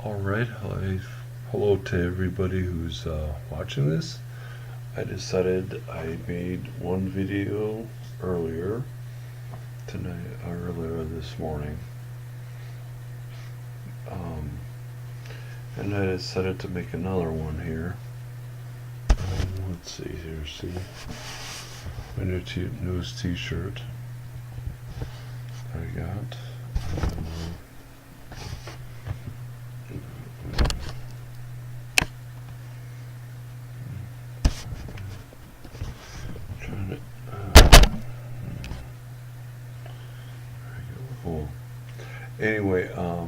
Alright, hello to everybody who's watching this. I decided I made one video earlier this morning. And I decided to make another one here. Let's see here, see? My newest t-shirt I got. Anyway, I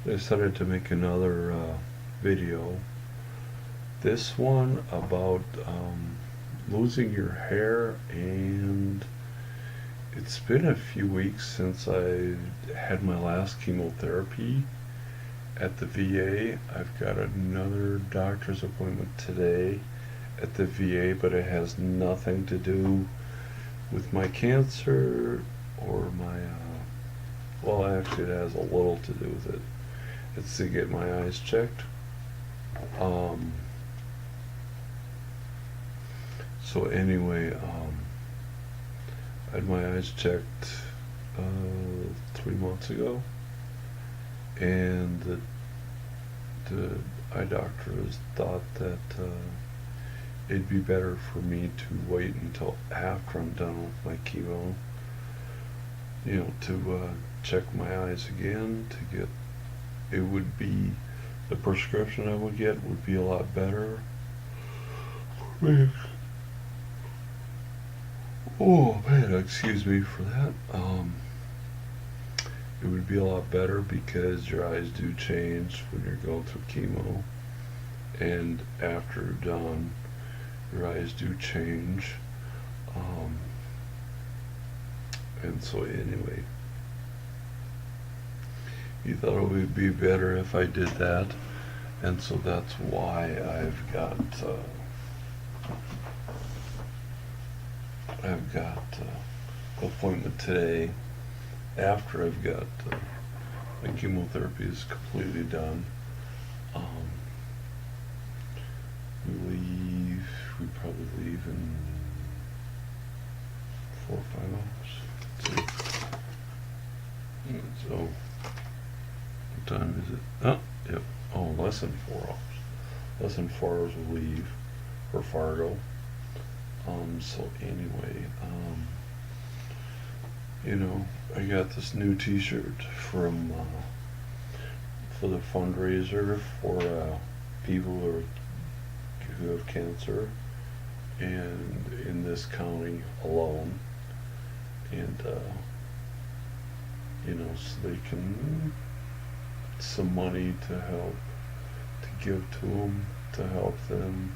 decided to make another video. This one about losing your hair, and it's been a few weeks since I had my last chemotherapy at the VA. I've got another doctor's appointment today at the VA, but it has nothing to do with my cancer or my well, actually it has a little to do with it. It's to get my eyes checked. So anyway, I had my eyes checked 3 months ago, and the eye doctors thought that it'd be better for me to wait until after I'm done with my chemo, to check my eyes again, to get, it would be, the prescription I would get would be a lot better for me. Oh man, excuse me for that. It would be a lot better because your eyes do change when you're going through chemo, and after you're done, your eyes do change. And so anyway, he thought it would be better if I did that, and so that's why I've got an appointment today after I've got my chemotherapy is completely done. We probably leave in 4 or 5 hours. So, what time is it? Oh, yep. Oh, less than 4 hours. Less than 4 hours of leave for Fargo. So anyway, I got this new t-shirt from, for the fundraiser for, people who have cancer, and in this county alone, and, so they can, some money to help, to give to them, to help them,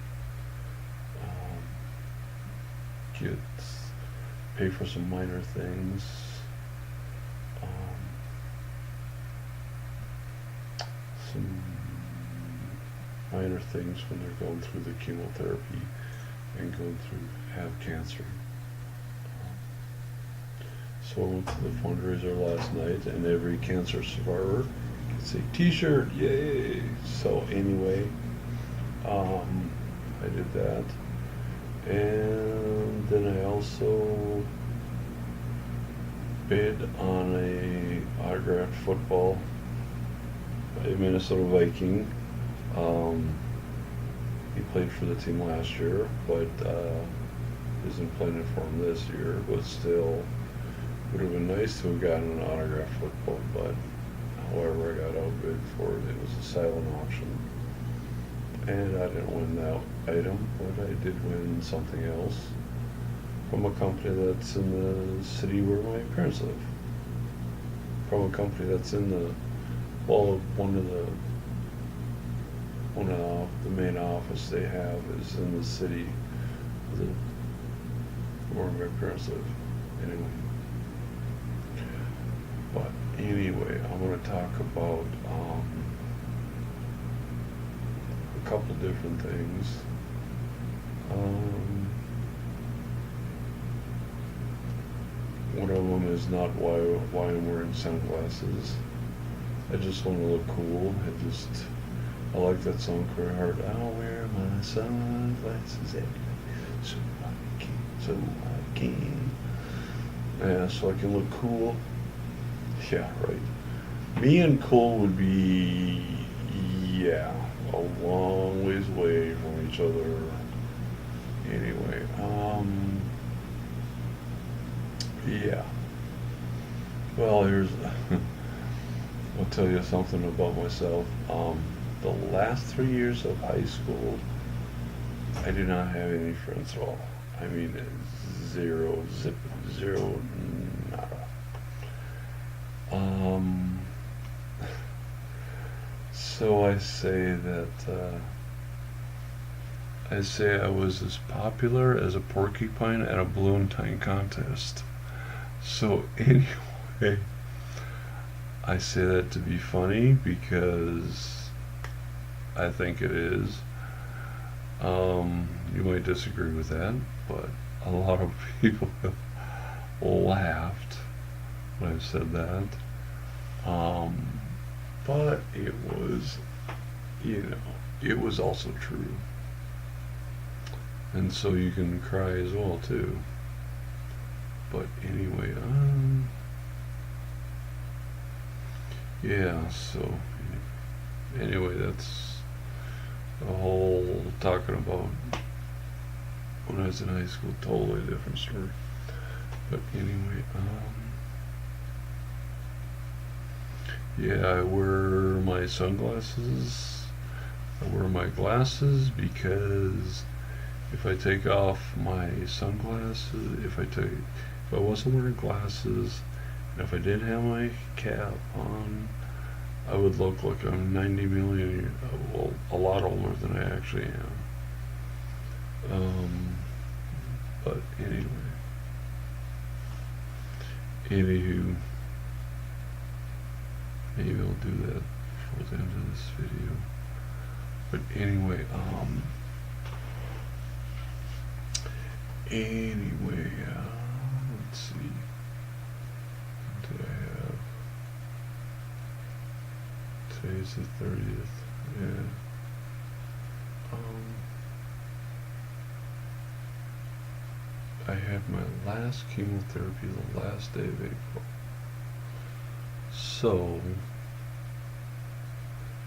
pay for some minor things, when they're going through the chemotherapy and have cancer. So I went to the fundraiser last night, and every cancer survivor gets a t-shirt, yay! So anyway, I did that. And then I also bid on a autographed football, a Minnesota Viking. He played for the team last year, but isn't playing for him this year. But still, would have been nice to have gotten an autographed football. But however, I got outbid for it. It was a silent auction, and I didn't win that item, but I did win something else from a company that's in the city where my parents live. From a company that's in one of the main office they have is in the city where my parents live. Anyway, I'm going to talk about a couple different things. One of them is not why I'm wearing sunglasses. I just want to look cool. I like that song very hard. I'll wear my sunglasses every day so I can. Yeah, so I can look cool. Yeah, right. Me and cool would be, yeah, a long ways away from each other. Anyway, yeah. Well, I'll tell you something about myself. The last 3 years of high school, I did not have any friends at all. I mean, zero, zip, zero, nada. So I say I was as popular as a porcupine at a balloon tying contest. So anyway, I say that to be funny because I think it is. You might disagree with that, but a lot of people have laughed when I've said that. But it was, it was also true. And so you can cry as well too. But anyway, yeah, so anyway, that's the whole talking about when I was in high school, totally different story. But anyway, yeah, I wear my sunglasses. I wear my glasses because if I take off my sunglasses, if I wasn't wearing glasses, and if I didn't have my cap on, I would look like I'm 90 million, well, a lot older than I actually am. But anywho, maybe I'll do that before the end of this video. But anyway, let's see. What did I have? Today's the 30th. Yeah. I had my last chemotherapy the last day of April. So,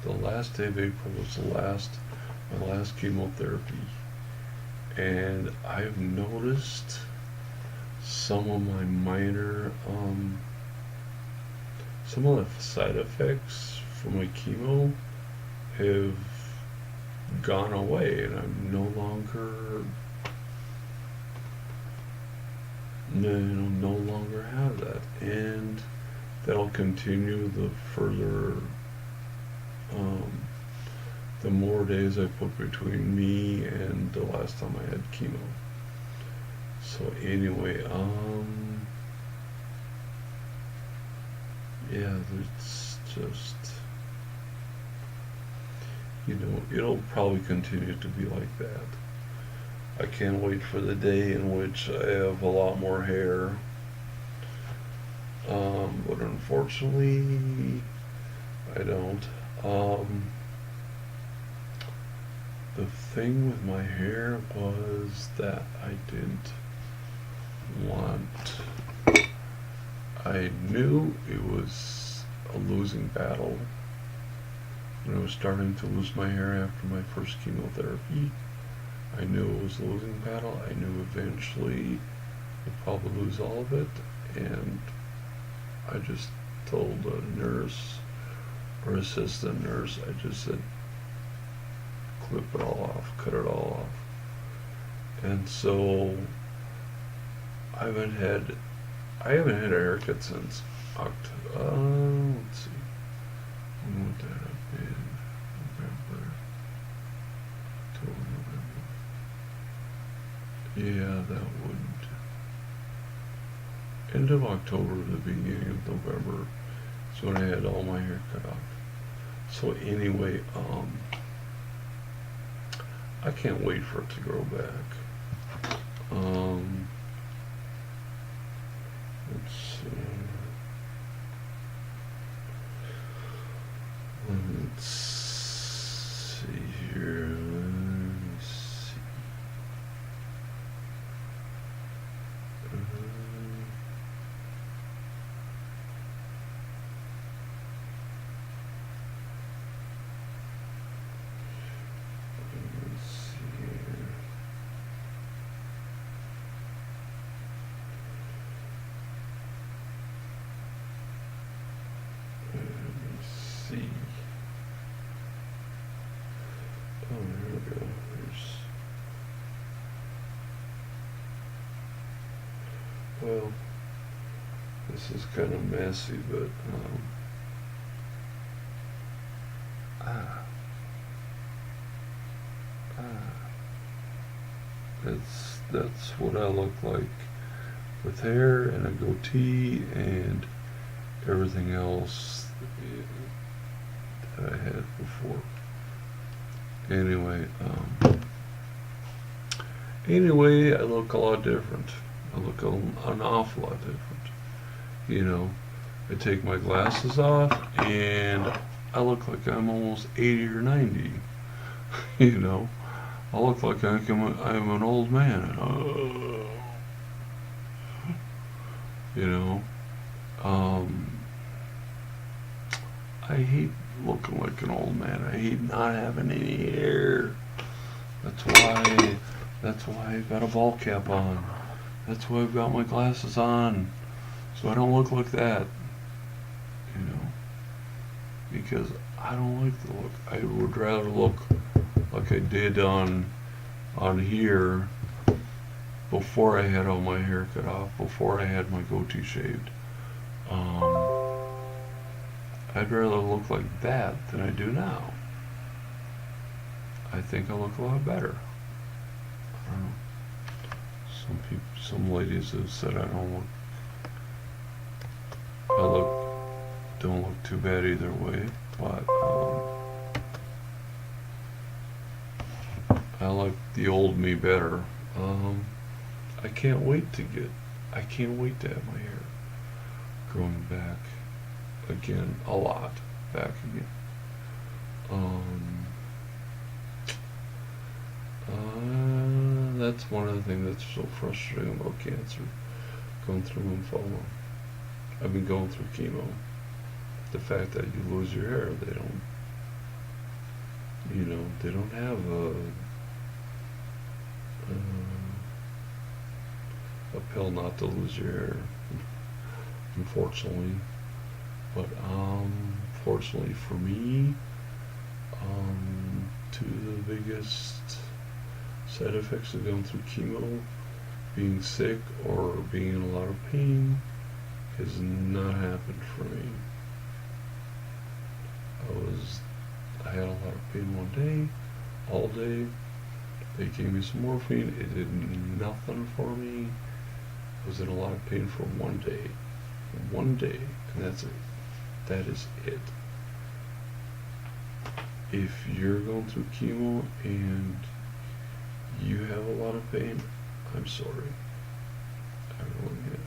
the last day of April was my last chemotherapy. And I've noticed some of my minor, some of the side effects from my chemo have gone away, and I'm no longer have that, and that'll continue the further, the more days I put between me and the last time I had chemo. So anyway, yeah, it's just, it'll probably continue to be like that. I can't wait for the day in which I have a lot more hair. But unfortunately, I don't. The thing with my hair was that I knew it was a losing battle. When I was starting to lose my hair after my first chemotherapy, I knew it was a losing battle. I knew eventually I'd probably lose all of it, and I just told a nurse or assistant nurse, I just said, clip it all off, cut it all off. And so I haven't had a haircut since October. Let's see, when would that have been? November, October, November. Yeah, that would. End of October, the beginning of November is when I had all my hair cut off. So anyway, I can't wait for it to grow back. Let's see. let's see here. Let me see. Let's see here. See. Oh, there we go. Well, this is kind of messy, but that's what I look like with hair and a goatee and everything else that I had before. Anyway, I look a lot different. I look an awful lot different. You know, I take my glasses off and I look like I'm almost 80 or 90. You know, I look like I'm an old man. You know, I hate looking like an old man. I hate not having any hair. That's why I've got a ball cap on. That's why I've got my glasses on, so I don't look like that. You know, because I don't like the look. I would rather look like I did on here before I had all my hair cut off, before I had my goatee shaved. I'd rather look like that than I do now. I think I look a lot better. I don't know. Some ladies have said I don't look too bad either way, but I like the old me better. I can't wait to have my hair growing back again, a lot back again. That's one of the things that's so frustrating about cancer, going through lymphoma. I've been going through chemo. The fact that you lose your hair, they don't have a pill not to lose your hair, unfortunately. But fortunately for me, two of the biggest side effects of going through chemo, being sick or being in a lot of pain, has not happened for me. I had a lot of pain one day, all day. They gave me some morphine. It did nothing for me. I was in a lot of pain for one day, and that's it. That is it. If you're going through chemo and you have a lot of pain, I'm sorry. I really am.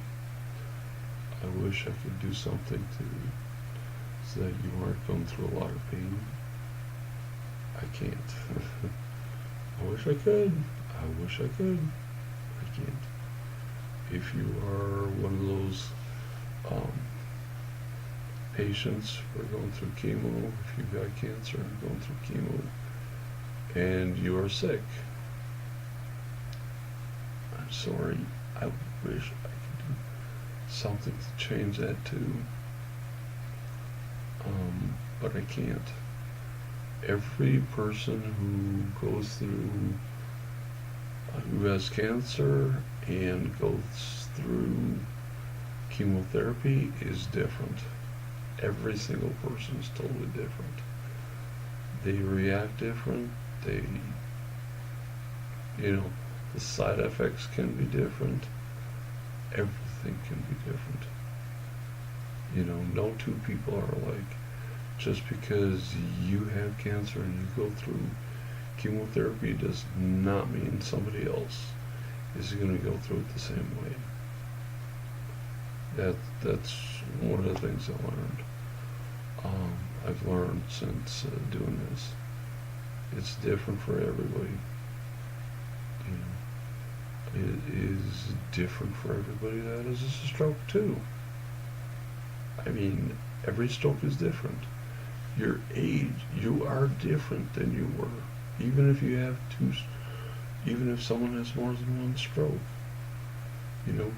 I wish I could do something so that you aren't going through a lot of pain. I can't. I wish I could. I can't. If you are one of those patients who are going through chemo, if you've got cancer and going through chemo, and you are sick, I'm sorry. I wish I could do something to change that too. But I can't. Every person who goes through, who has cancer and goes through chemotherapy is different. Every single person is totally different. They react different. The side effects can be different. Everything can be different. No two people are alike. Just because you have cancer and you go through chemotherapy does not mean somebody else is going to go through it the same way. That's one of the things I learned. I've learned since doing this. It's different for everybody. You know, it is different for everybody that has a stroke too. I mean, every stroke is different. Your age, you are different than you were. Even if you have even if someone has more than one stroke, you know,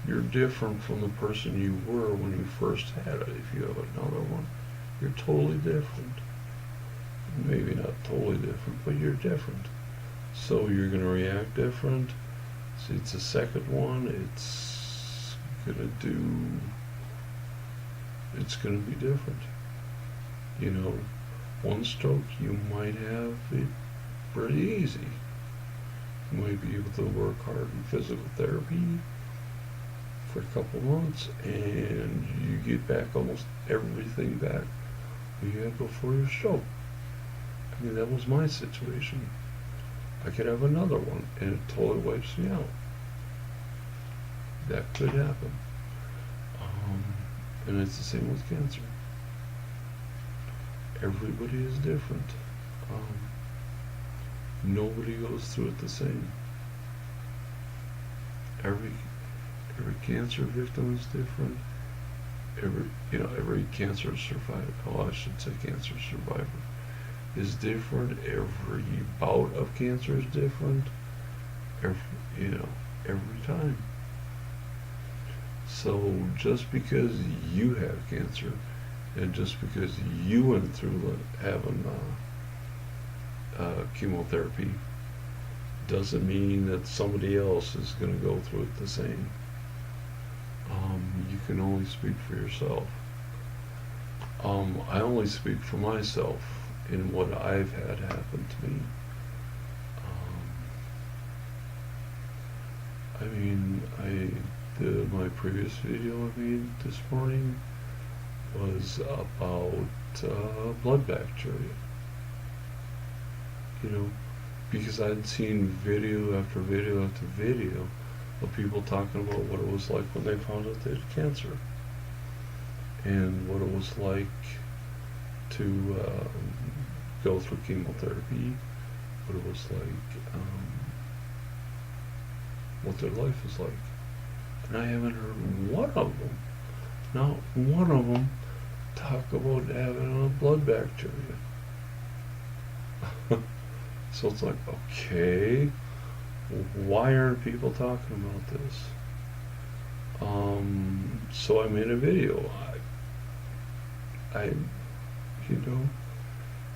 you're different from the person you were when you first had it. If you have another one, you're totally different. Maybe not totally different, but you're different. So you're going to react different. See, it's the second one. It's going to be different. You know, one stroke, you might have it pretty easy. You might be able to work hard in physical therapy for a couple months, and you get back almost everything back you had before your stroke. I mean, that was my situation. I could have another one, and it totally wipes me out. That could happen. And it's the same with cancer. Everybody is different. Nobody goes through it the same. Every cancer victim is different. Every cancer survivor, I should say cancer survivor, is different. Every bout of cancer is different. Every time. So just because you have cancer, and just because you went through having chemotherapy, doesn't mean that somebody else is going to go through it the same. You can only speak for yourself. I only speak for myself in what I've had happen to me. My previous video I made this morning was about blood bacteria. You know, because I'd seen video after video after video of people talking about what it was like when they found out they had cancer, and what it was like to go through chemotherapy, what it was like, what their life was like. And I haven't heard one of them, not one of them, talk about having a blood bacteria. So it's like, okay, why aren't people talking about this? So I made a video.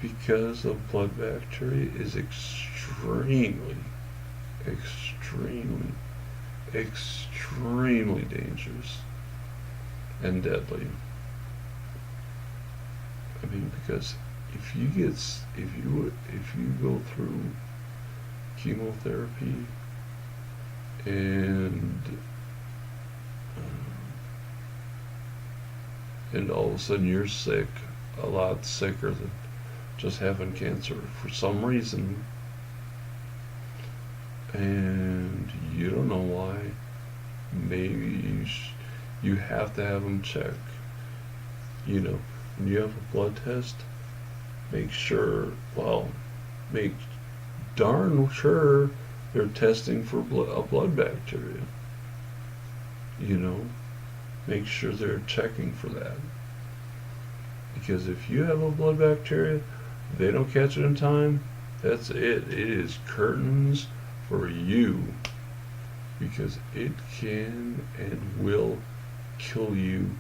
Because of blood bacteria is extremely dangerous and deadly. I mean, because if you go through chemotherapy and all of a sudden you're sick, a lot sicker than just having cancer for some reason, and you don't know why, maybe you have to have them check. You know, when you have a blood test, make darn sure they're testing for a blood bacteria. You know, make sure they're checking for that. Because if you have a blood bacteria, they don't catch it in time, that's it. It is curtains for you. Because it can and will kill you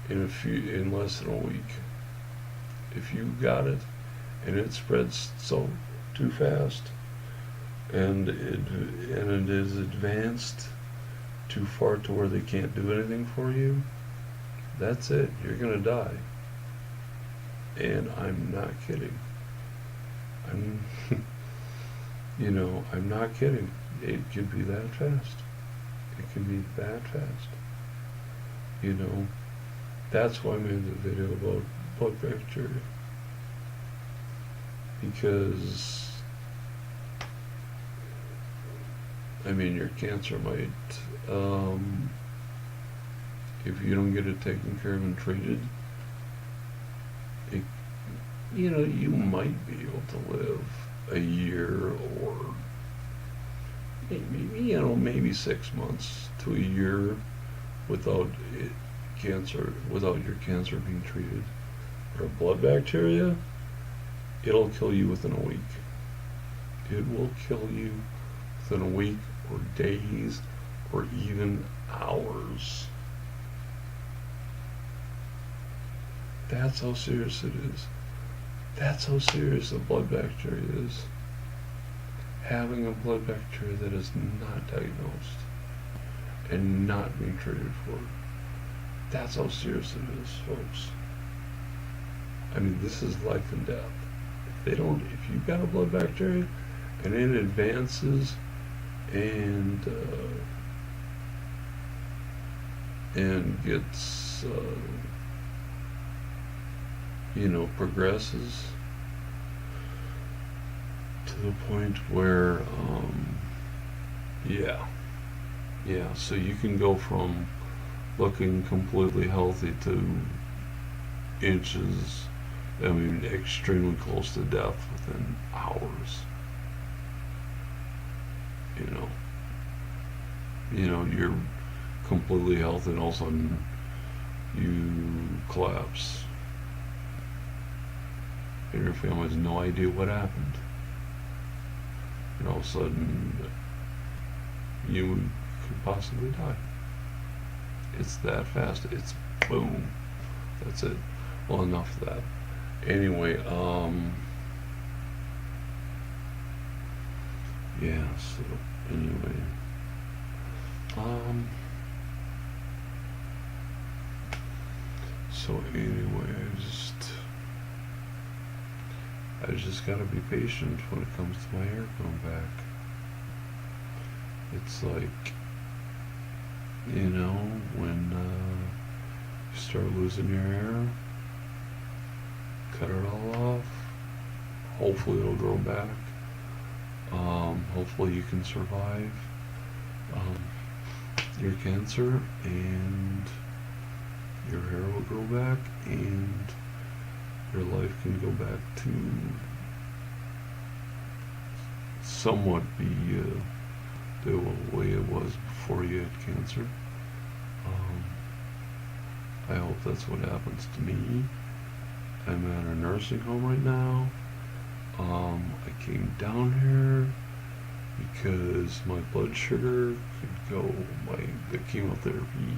in less than a week. If you got it and it spreads so too fast and it is advanced too far to where they can't do anything for you, that's it. You're gonna die. And I'm not kidding. I'm not kidding. It can be that fast. It can be that fast. You know, that's why I made the video about blood bacteria. Because, your cancer might, if you don't get it taken care of and treated, you might be able to live a year or maybe 6 months to a year without without your cancer being treated. Or blood bacteria, it'll kill you within a week. It will kill you within a week or days or even hours. That's how serious it is. That's how serious the blood bacteria is. Having a blood bacteria that is not diagnosed and not being treated for. That's how serious it is, folks. I mean, this is life and death. If you've got a blood bacteria and it advances and gets, progresses to the point where, so you can go from looking completely healthy to inches, extremely close to death within hours. You're completely healthy and all of a sudden you collapse. And your family has no idea what happened. And all of a sudden you could possibly die. It's that fast. It's boom. That's it. Well, enough of that. Anyway, so anyway, I just gotta be patient when it comes to my hair growing back. It's like, when you start losing your hair, cut it all off. Hopefully it'll grow back. Hopefully you can survive your cancer and your hair will grow back and your life can go back to somewhat be the way it was before you had cancer. I hope that's what happens to me. I'm at a nursing home right now. I came down here because my blood sugar could go, the chemotherapy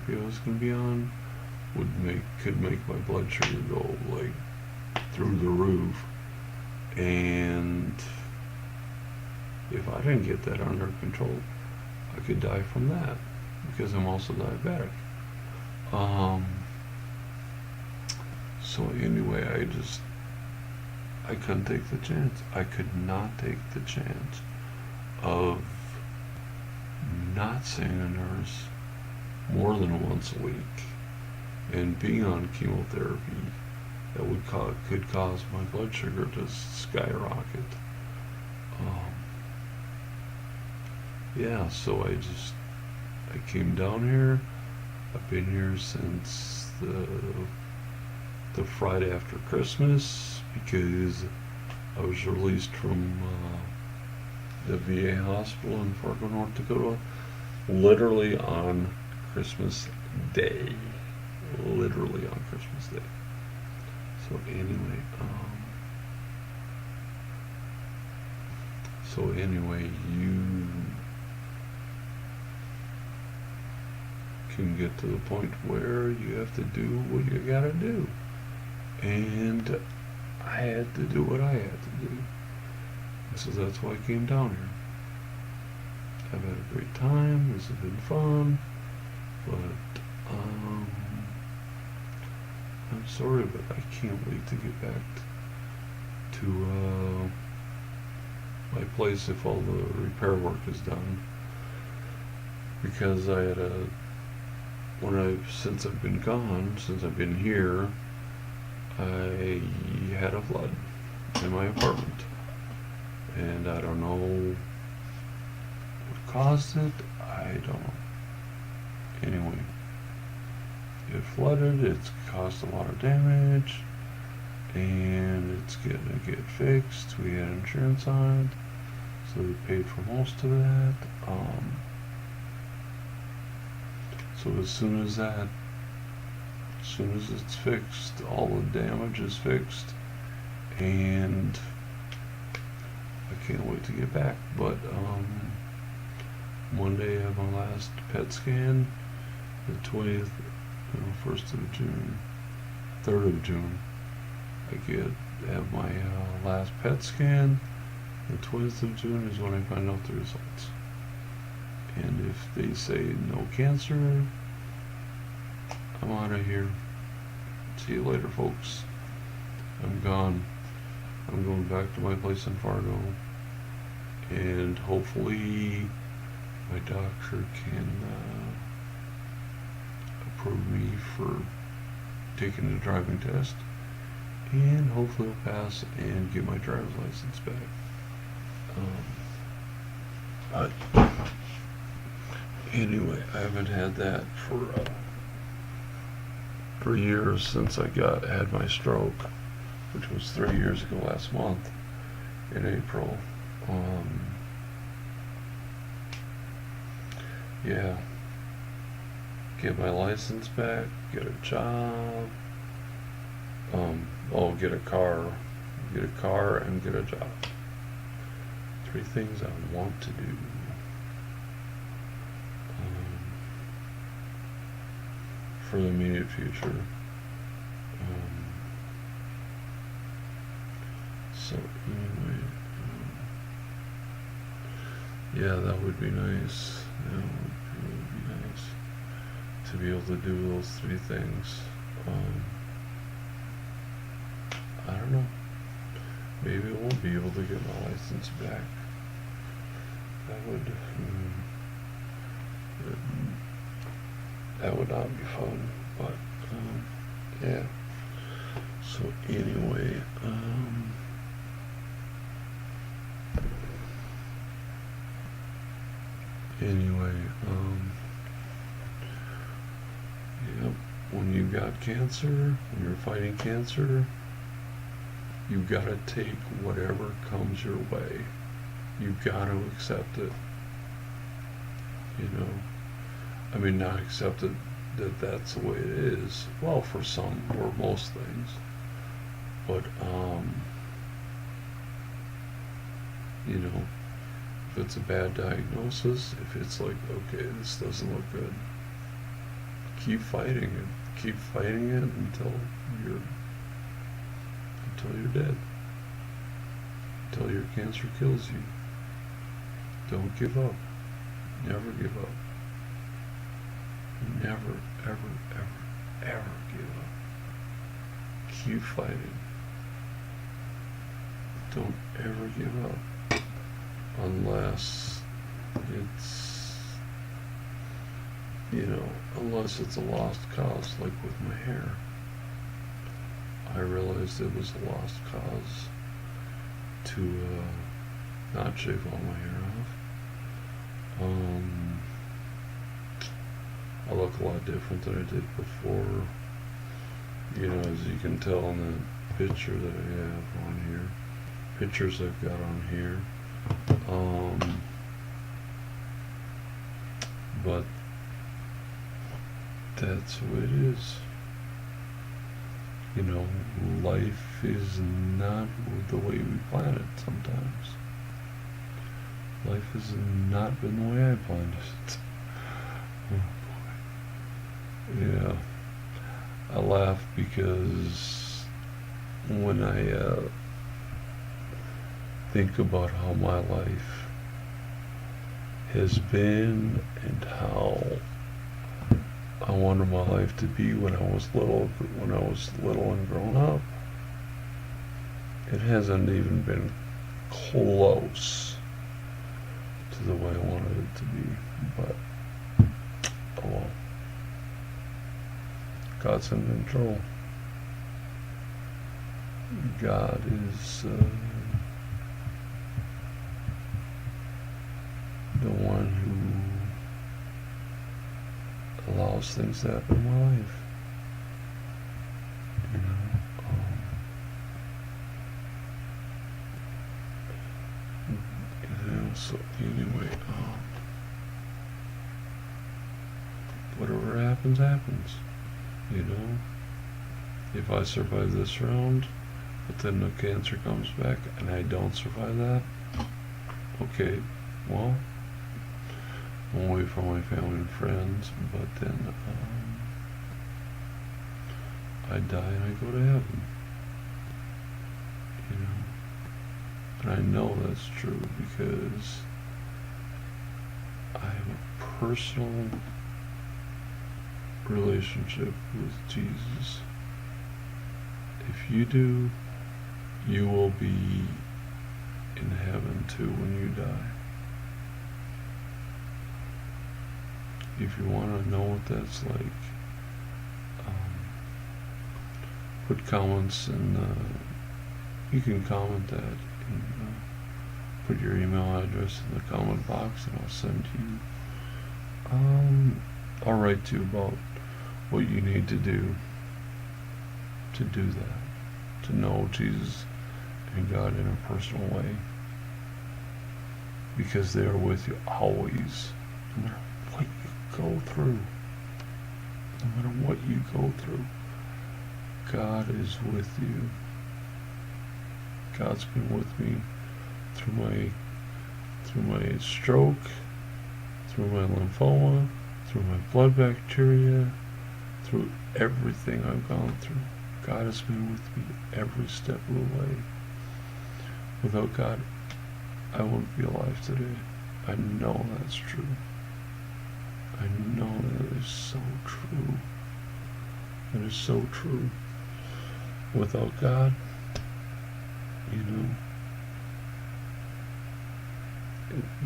I was going to be on could make my blood sugar go like through the roof, and if I didn't get that under control, I could die from that because I'm also diabetic. So anyway, I couldn't take the chance. I could not take the chance of not seeing a nurse more than once a week and being on chemotherapy that could cause my blood sugar to skyrocket. So I came down here. I've been here since the Friday after Christmas because I was released from the VA hospital in Fargo, North Dakota, literally on Christmas Day. Literally on Christmas Day. So anyway, you can get to the point where you have to do what you gotta do. And I had to do what I had to do. So that's why I came down here. I've had a great time. This has been fun. But I'm sorry, but I can't wait to get back to my place if all the repair work is done. Because since I've been gone, since I've been here, I had a flood in my apartment. And I don't know what caused it. I don't know. Anyway, it flooded, it's caused a lot of damage, and it's gonna get fixed. We had insurance on it, so we paid for most of that. So as soon as it's fixed, all the damage is fixed, and I can't wait to get back. But Monday I have my last PET scan, the 20th, 1st of June, 3rd of June. I have my last PET scan. The 20th of June is when I find out the results. And if they say no cancer, I'm out of here. See you later, folks. I'm gone. I'm going back to my place in Fargo, and hopefully my doctor can approve me for taking the driving test, and hopefully I'll pass and get my driver's license back. But anyway, I haven't had that for years since I had my stroke, which was 3 years ago last month in April. Yeah, get my license back, get a job, get a car, and get a job. 3 things I want to do. For the immediate future. So anyway, yeah, that would be nice. That would be nice to be able to do those 3 things. I don't know. Maybe I won't be able to get my license back. That would not be fun, but yeah. So anyway, yep. When you got cancer, when you're fighting cancer, you gotta take whatever comes your way. You gotta accept it. I mean, not accept it that that's the way it is. Well, for some or most things. But, if it's a bad diagnosis, if it's like, okay, this doesn't look good, keep fighting it. Keep fighting it until you're dead. Until your cancer kills you. Don't give up. Never give up. Never, ever, ever, ever give up. Keep fighting. Don't ever give up. Unless it's, unless it's a lost cause, like with my hair. I realized it was a lost cause to not shave all my hair off. I look a lot different than I did before. As you can tell in the picture that I have on here. Pictures I've got on here. But that's the way it is. Life is not the way we plan it sometimes. Life has not been the way I planned it. Oh boy. Yeah. I laugh because when I think about how my life has been and how I wanted my life to be when I was little and grown up, it hasn't even been close to the way I wanted it to be. But oh well. God's in control. God is the one who allows things to happen in my life. So anyway, whatever happens, happens. You know, if I survive this round, but then the cancer comes back and I don't survive that, okay, well, I'm away from my family and friends, but then I die and I go to heaven. You know, and I know that's true because I have a personal relationship with Jesus. If you do, you will be in heaven too when you die. If you want to know what that's like, put comments and you can comment that and put your email address in the comment box and I'll send you I'll write to you about what you need to do that, to know Jesus and God in a personal way, because they are with you always, no matter what you go through. No matter what you go through, God is with you. God's been with me through my stroke, through my lymphoma, through my blood bacteria, through everything I've gone through. God has been with me every step of the way. Without God, I wouldn't be alive today. I know that's true. I know that is so true. That is so true. Without God, you know,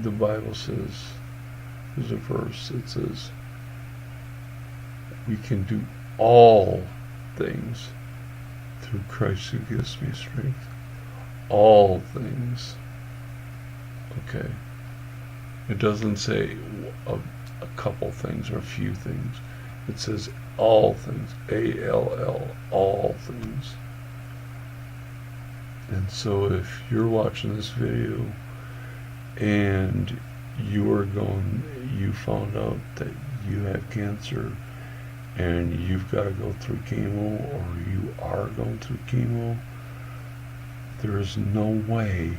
the Bible says, there's a verse that says, we can do all things through Christ who gives me strength. All things. Okay. It doesn't say a couple things or a few things. It says all things. A-L-L. All things. And so if you're watching this video and you found out that you have cancer and you've got to go through chemo, or you are going through chemo, there is no way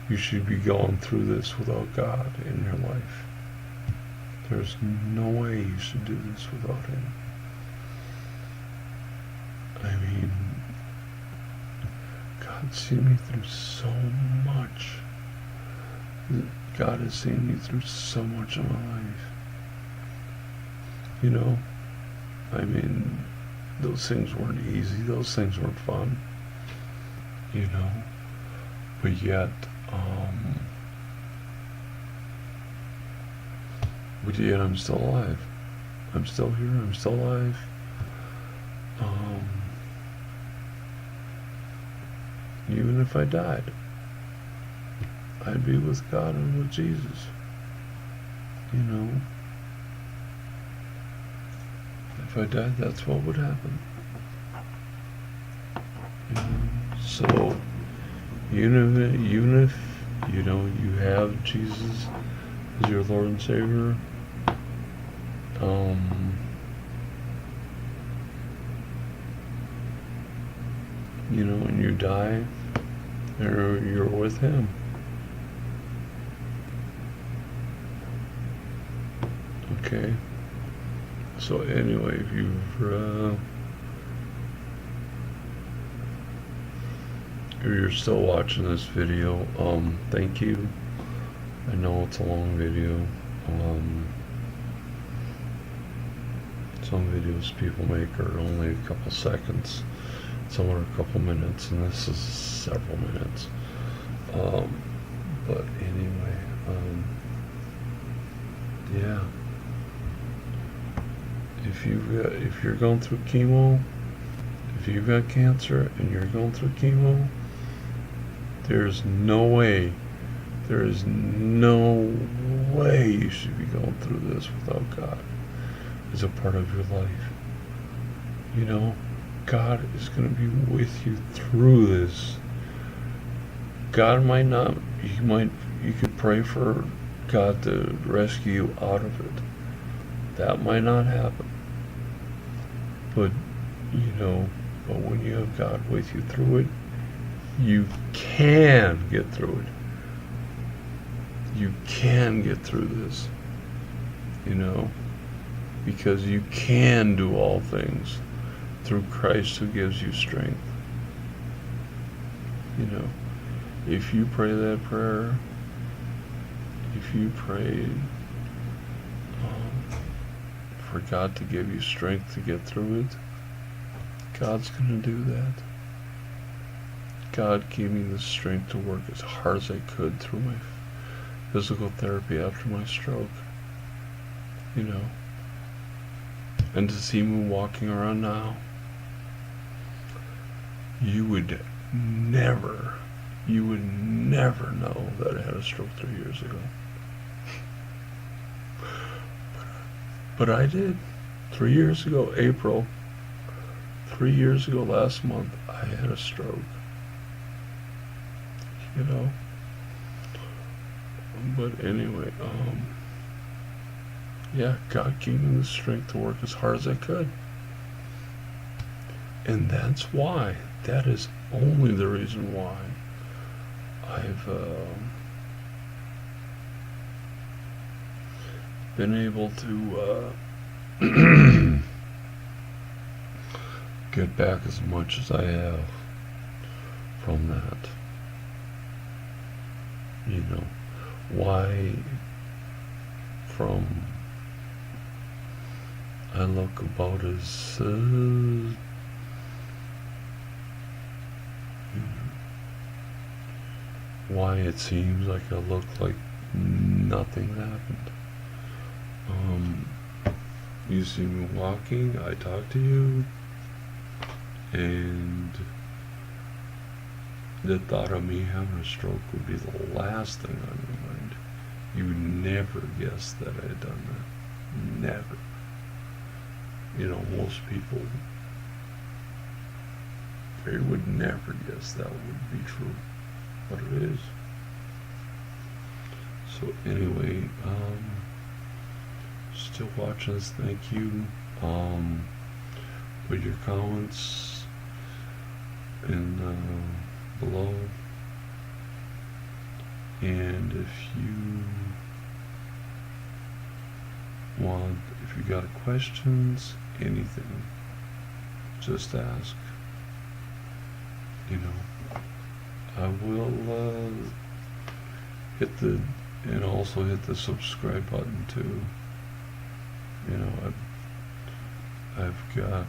you should be going through this without God in your life. There's no way you should do this without Him. I mean, God's seen me through so much. God has seen me through so much of my life. You know, I mean, those things weren't easy. Those things weren't fun. You know, but yet, I'm still alive. I'm still here. I'm still alive. Even if I died, I'd be with God and with Jesus. You know, if I died, that's what would happen. You know? So, even if you know you have Jesus as your Lord and Savior, you know, when you die, you're with Him. Okay. So anyway, if you're still watching this video, thank you. I know it's a long video. Some videos people make are only a couple seconds, some are a couple minutes, and this is several minutes. But anyway, yeah. If you're going through chemo, if you've got cancer and you're going through chemo, there's no way you should be going through this without God as a part of your life. You know, God is going to be with you through this. God might not, you could pray for God to rescue you out of it. That might not happen. But, but when you have God with you through it, you can get through it. You can get through this, because you can do all things through Christ who gives you strength. If you pray that prayer, if you pray for God to give you strength to get through it, God's going to do that. God gave me the strength to work as hard as I could through my physical therapy after my stroke. And to see me walking around now, you would never know that I had a stroke 3 years ago. But I did. 3 years ago, April, 3 years ago last month, I had a stroke. But anyway, God gave me the strength to work as hard as I could. And that is only the reason why I've been able to get back as much as I have from that. Why I look about as why it seems like I look like nothing happened. You see me walking, I talk to you, and the thought of me having a stroke would be the last thing on your mind. You would never guess that I had done that. Never. Most people, they would never guess that would be true. But it is. So anyway, still watching this, thank you. Put your comments in below, and if you got questions, anything, just ask. I will also hit the subscribe button too. I've got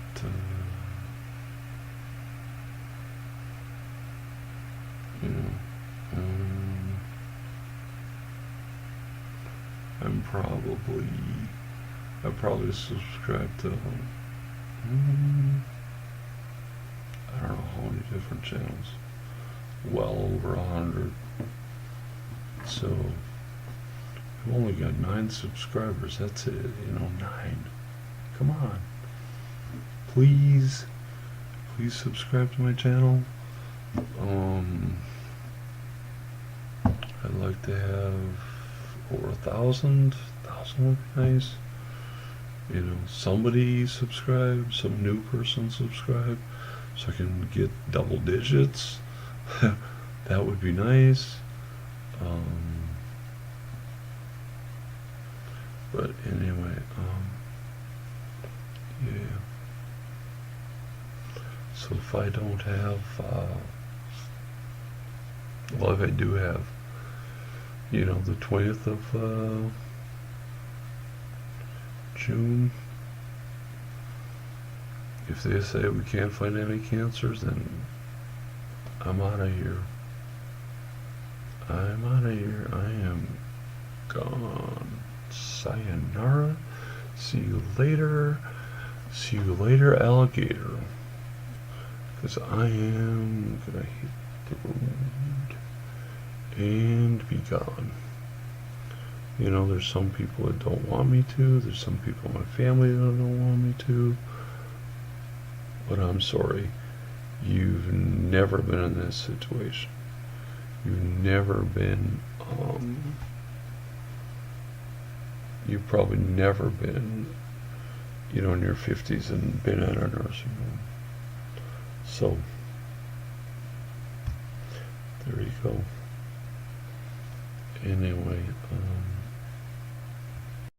I probably subscribed to I don't know how many different channels. Well over 100. So I've only got 9 subscribers. That's it. 9. Come on. Please subscribe to my channel. I'd like to have over 1,000. 1,000 would be nice. Somebody subscribe, some new person subscribe, so I can get double digits. That would be nice. But anyway, yeah. So if I don't have, if I do have, the 20th of June, if they say we can't find any cancers, then I'm out of here. I am gone. Sayonara. See you later. See you later, alligator. Because I am gonna hit the road and be gone. There's some people that don't want me to. There's some people in my family that don't want me to. But I'm sorry. You've never been in this situation. you've never been, you've probably never been, you know, in your 50s and been at a nursing home. So, there you go. Anyway,